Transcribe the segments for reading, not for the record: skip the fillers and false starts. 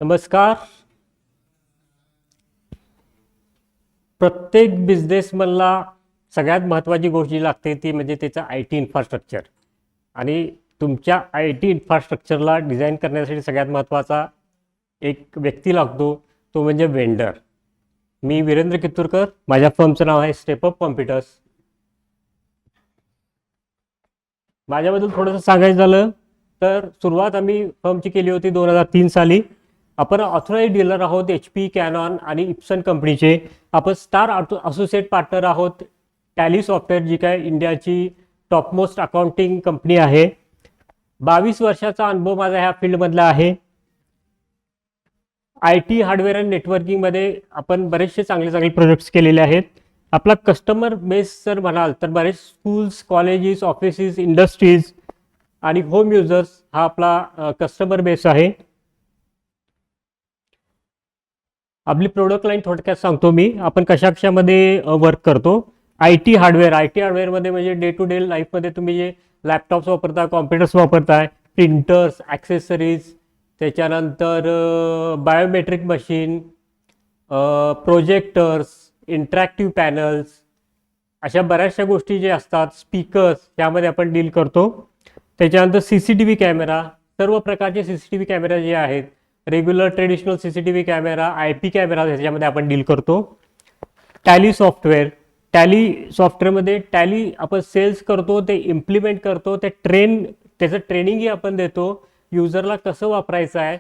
नमस्कार. प्रत्येक बिझनेसमनला सगळ्यात महत्त्वाची गोष्ट जी लागते ती म्हणजे त्याचं आय टी इन्फ्रास्ट्रक्चर. आणि तुमच्या आय टी इन्फ्रास्ट्रक्चरला डिझाईन करण्यासाठी सगळ्यात महत्त्वाचा एक व्यक्ती लागतो, तो म्हणजे वेंडर. मी वीरेंद्र कित्तूरकर, माझ्या फर्मचं नाव आहे स्टेपअप कॉम्प्युटर्स. माझ्याबद्दल थोडंसं सांगायचं झालं तर सुरुवात आम्ही फर्मची केली होती 2003 साली. आपण ऑथोराइज डीलर आहोत एच पी, कॅनॉन आणि इप्सन कंपनीचे. आपण स्टार असोसिएट पार्टनर आहोत टॅली सॉफ्टवेअर, जी काय इंडियाची टॉपमोस्ट अकाउंटिंग कंपनी आहे. 22 वर्षाचा अनुभव माझा ह्या फील्डमधला आहे. आय टी हार्डवेअर आणि नेटवर्किंगमध्ये आपण बरेचसे चांगले चांगले प्रोजेक्ट्स केलेले आहेत. आपला कस्टमर बेस जर म्हणाल तर बरेच स्कूल्स, कॉलेजेस, ऑफिसेस, इंडस्ट्रीज आणि होम युजर्स हा आपला कस्टमर बेस आहे. आपली प्रोडक्ट लाईन थोडक्यात सांगतो मी, आपण कशा कशामध्ये वर्क करतो. आय टी हार्डवेअरमध्ये म्हणजे डे टू डे लाईफमध्ये तुम्ही जे लॅपटॉप्स वापरता, कॉम्प्युटर्स वापरताय, प्रिंटर्स, ॲक्सेसरीज, त्याच्यानंतर biometric machine, projectors, interactive panels, अशा बऱ्याचशा गोष्टी जे असतात, स्पीकर्स, त्यामध्ये आपण डील करतो. त्याच्यानंतर C C T V camera, सर्व प्रकारचे C C T V camera जे आहेत, regular traditional C C T V camera, I P camera, ह्याच्यामध्ये आपण डील करतो. टॅली सॉफ्टवेअरमध्ये टॅली आपण सेल्स करतो, ते इम्प्लिमेंट करतो, त्याचं ट्रेनिंगही आपण देतो, युजरला कसं वापरायचं आहे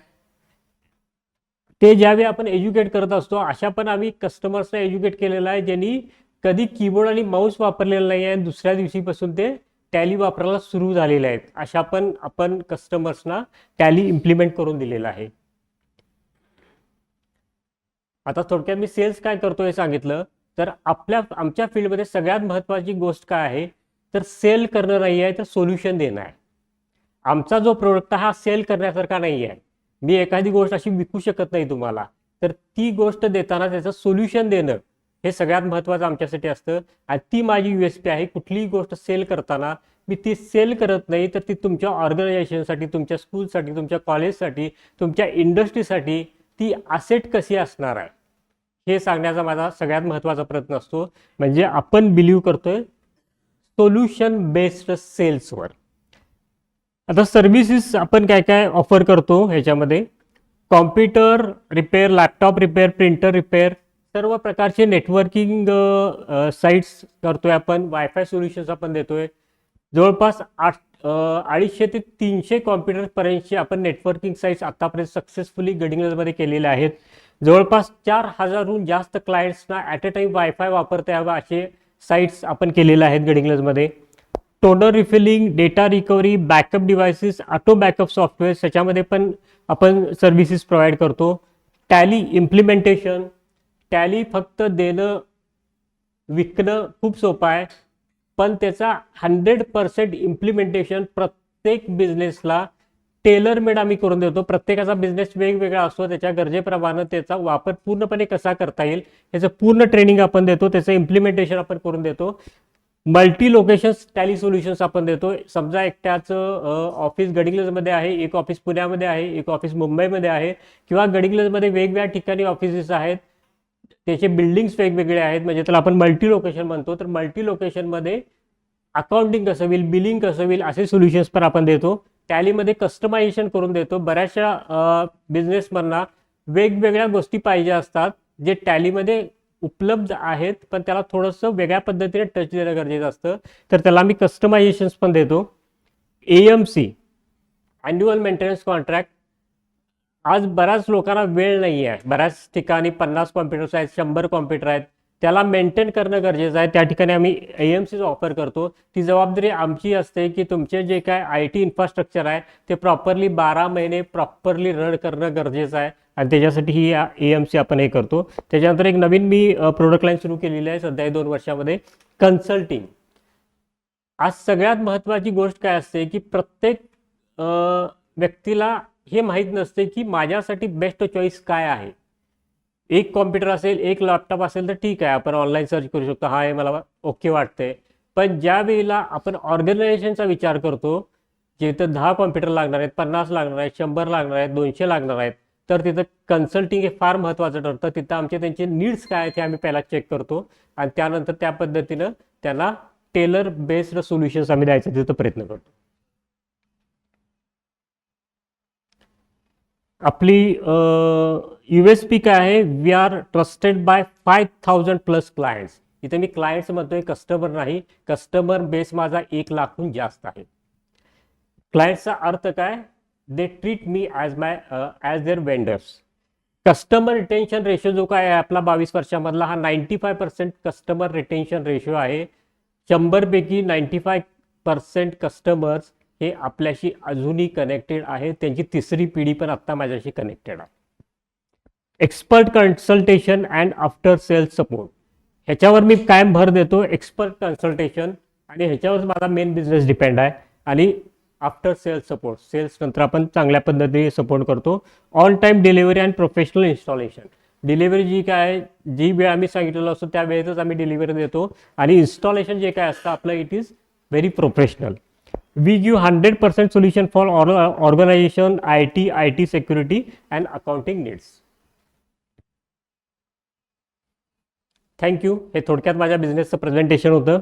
ते ज्यावेळी आपण एज्युकेट करत असतो. अशा पण आम्ही कस्टमर्सना एज्युकेट केलेलं आहे ज्यांनी कधी कीबोर्ड आणि माऊस वापरलेला नाही आहे, दुसऱ्या दिवशीपासून ते टॅली वापरायला सुरू झालेले आहेत. अशा पण आपण कस्टमर्सना टॅली इम्प्लिमेंट करून दिलेलं आहे. आता थोडक्यात मी सेल्स काय करतो हे सांगितलं, तर आमच्या फील्डमध्ये सगळ्यात महत्त्वाची गोष्ट काय आहे तर सेल करणं नाही आहे, तर सोल्युशन देणं आहे. आमचा जो प्रोडक्ट हा सेल करण्यासारखा नाही आहे. मी एखादी गोष्ट अशी विकू शकत नाही तुम्हाला, तर ती गोष्ट देताना त्याचं सोल्युशन देणं हे सगळ्यात महत्त्वाचं आमच्यासाठी असतं. आणि ती माझी USP आहे. कुठलीही गोष्ट सेल करताना मी ती सेल करत नाही, तर ती तुमच्या ऑर्गनायझेशनसाठी, तुमच्या स्कूलसाठी, तुमच्या कॉलेजसाठी, तुमच्या इंडस्ट्रीसाठी ती असेट कशी असणार आहे हे सांगण्याचा माझा सगळ्यात महत्त्वाचा प्रयत्न असतो. म्हणजे आपण बिलीव्ह करतोय सोल्युशन बेस्ड सेल्सवर. आता सर्व्हिसेस आपण काय काय ऑफर करतो ह्याच्यामध्ये, computer repair, laptop repair, printer repair, सर्व प्रकारचे नेटवर्किंग साईट्स करतोय आपण. वायफाय सोल्युशन्स आपण देतोय. जवळपास 250 ते 300 कॉम्प्युटरपर्यंतचे आपण नेटवर्किंग साईट्स आतापर्यंत सक्सेसफुली गडिंग्लजमध्ये केलेले आहेत. जवळपास 4000हून जास्त क्लायंट्सना ॲट अ टाईम वायफाय वापरता यावं असे साईट्स आपण केलेले आहेत गडिंग्लजमध्ये. Toner refilling, data recovery, backup devices, auto backup software, त्याच्यामध्ये पण आपण सर्व्हिसेस प्रोव्हाइड करतो. टॅली इम्प्लिमेंटेशन, टॅली फक्त देणं, विकणं खूप सोपं आहे, पण त्याचा 100% इम्प्लिमेंटेशन प्रत्येक बिझनेसला टेलर मेड आम्ही करून देतो. प्रत्येकाचा बिझनेस वेगवेगळा असतो, त्याच्या गरजेप्रमाणे त्याचा वापर पूर्णपणे कसा करता येईल याचं पूर्ण ट्रेनिंग आपण देतो, त्याचं इम्प्लिमेंटेशन आपण करून देतो. मल्टी लोकेशन्स टॅली सोल्युशन्स आपण देतो. समजा एकट्याचं ऑफिस गडिंग्लजमध्ये आहे, एक ऑफिस पुण्यामध्ये आहे, एक ऑफिस मुंबईमध्ये आहे, किंवा गडिंग्लजमध्ये वेगवेगळ्या ठिकाणी ऑफिसेस आहेत, त्याचे बिल्डिंग्स वेगवेगळे आहेत, म्हणजे त्याला आपण मल्टी लोकेशन म्हणतो. तर मल्टी लोकेशनमध्ये अकाउंटिंग कसं होईल, बिलिंग कसं होईल, असे सोल्युशन्स पण आपण देतो. टॅलीमध्ये कस्टमायझेशन करून देतो. बऱ्याचशा बिझनेसमधना वेगवेगळ्या गोष्टी पाहिजे असतात जे टॅलीमध्ये उपलब्ध आहेत, पण त्याला थोडंसं वेगळ्या पद्धतीने टच देणं गरजेचं असतं, तर त्याला मी कस्टमायझेशन्स पण देतो. AMC, annual maintenance contract. आज बऱ्याच लोकांना वेळ नाही आहे, बऱ्याच ठिकाणी 50 कॉम्प्युटर्स आहेत, 100 कॉम्प्युटर आहेत, त्याला मेंटेन करणं गरजेचं आहे. त्या ठिकाणी आम्ही AMCचं ऑफर करतो. ती जबाबदारी आमची असते की तुमचे जे काय आय टी इन्फ्रास्ट्रक्चर आहे ते प्रॉपरली 12 महिने प्रॉपरली रन करणं गरजेचं आहे, आणि त्याच्यासाठी ही AMC आपण हे करतो. त्याच्यानंतर एक नवीन मी प्रोडक्ट लाईन सुरू केलेली आहे सध्या 2 वर्षामध्ये, कन्सल्टिंग. आज सगळ्यात महत्त्वाची गोष्ट काय असते की प्रत्येक व्यक्तीला हे माहीत नसते की माझ्यासाठी बेस्ट चॉईस काय आहे. एक कॉम्प्युटर असेल, एक लॅपटॉप असेल तर ठीक आहे, आपण ऑनलाईन सर्च करू शकतो, हा हे मला ओके वाटते. पण ज्या वेळेला आपण ऑर्गनायझेशनचा विचार करतो, जिथं 10 कॉम्प्युटर लागणार आहेत, 50 लागणार आहेत, 100 लागणार आहेत, 200 लागणार आहेत, तर तिथं कन्सल्टिंग हे फार महत्त्वाचं ठरतं. तिथं आमचे त्यांचे नीड्स काय आहेत हे आम्ही पहिला चेक करतो आणि त्यानंतर त्या पद्धतीनं त्यांना टेलर बेस्ड सोल्युशन्स आम्ही द्यायचा तिथं प्रयत्न करतो. आपली USP काय आहे, we are trusted by 5000+ clients. इथे मी क्लायंट्स म्हणतोय, कस्टमर नाही. कस्टमर बेस माझा 1,00,000हून जास्त आहे. क्लायंटचा अर्थ काय, they treat me as their vendors. Customer retention ratio जो काय आहे आपला 22 वर्षामधला, हा 95% कस्टमर रिटेन्शन रेशो आहे. 100पैकी 95% कस्टमर्स हे आपल्याशी अजूनही कनेक्टेड आहेत. त्यांची तिसरी पिढी पण आत्ता माझ्याशी कनेक्टेड आहे. Expert consultation and after sales support, ह्याच्यावर मी कायम भर देतो. एक्सपर्ट कन्सल्टेशन आणि ह्याच्यावर माझा मेन बिझनेस डिपेंड आहे. आणि आफ्टर सेल्स सपोर्ट, सेल्स नंतर आपण चांगल्या पद्धतीने सपोर्ट करतो. On time delivery and professional installation. Delivery जी काय आहे, जी वेळ आम्ही सांगितलेलं असतो त्या वेळेतच आम्ही डिलिव्हरी देतो. आणि इन्स्टॉलेशन जे काय असतं आपलं, it is very professional. We give 100% solution for organization, IT security and accounting needs. Thank you. हे थोडक्यात माझ्या बिझनेसचं प्रेझेंटेशन होतं.